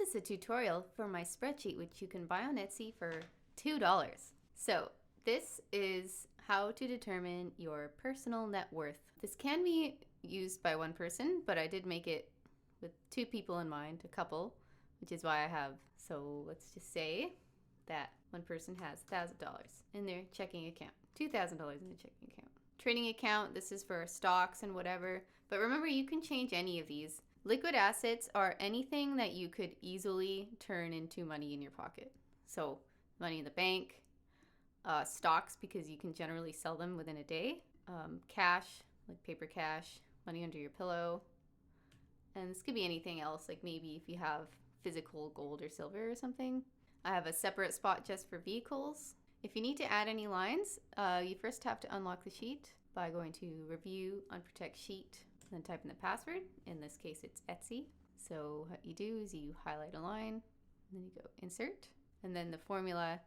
is a tutorial for my spreadsheet, which you can buy on Etsy for $2. So this is how to determine your personal net worth. This can be used by one person, but I did make it with two people in mind, a couple, which is why I have. So let's just say that one person has $1,000 in their checking account, $2,000 in their checking account. Trading account, this is for stocks and whatever. But remember, you can change any of these. Liquid assets are anything that you could easily turn into money in your pocket. So money in the bank, stocks, because you can generally sell them within a day, cash, like paper cash, money under your pillow, and this could be anything else, like maybe if you have physical gold or silver or something. I have a separate spot just for vehicles. If you need to add any lines, you first have to unlock the sheet by going to Review, Unprotect Sheet, and then type in the password. In this case, it's Etsy. So what you do is you highlight a line, and then you go Insert, and then the formula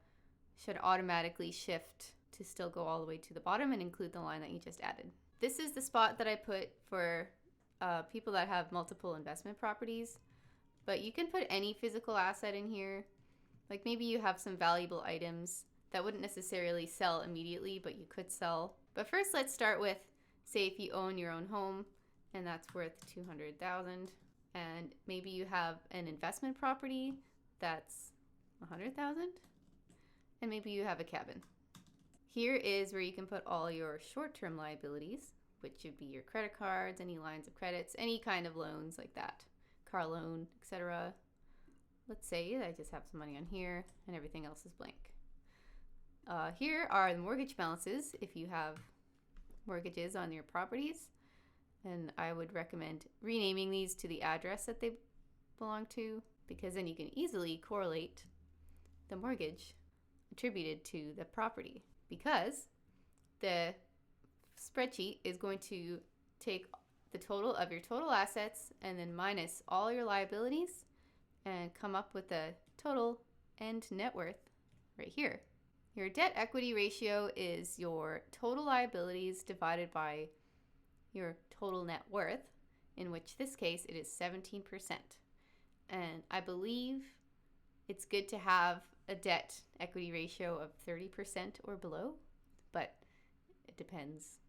should automatically shift to still go all the way to the bottom and include the line that you just added. This is the spot that I put for people that have multiple investment properties, but you can put any physical asset in here. Like maybe you have some valuable items that wouldn't necessarily sell immediately, but you could sell. But first, let's start with, say if you own your own home and that's worth $200,000, and maybe you have an investment property that's $100,000, and maybe you have a cabin. Here is where you can put all your short-term liabilities, which would be your credit cards, any lines of credits, any kind of loans like that, car loan, etc. Let's say I just have some money on here and everything else is blank. Here are the mortgage balances if you have mortgages on your properties, and I would recommend renaming these to the address that they belong to, because then you can easily correlate the mortgage attributed to the property, because the spreadsheet is going to take the total of your total assets and then minus all your liabilities and come up with the total end net worth right here. Your debt equity ratio is your total liabilities divided by your total net worth, in which this case it is 17%. And I believe it's good to have a debt equity ratio of 30% or below, but it depends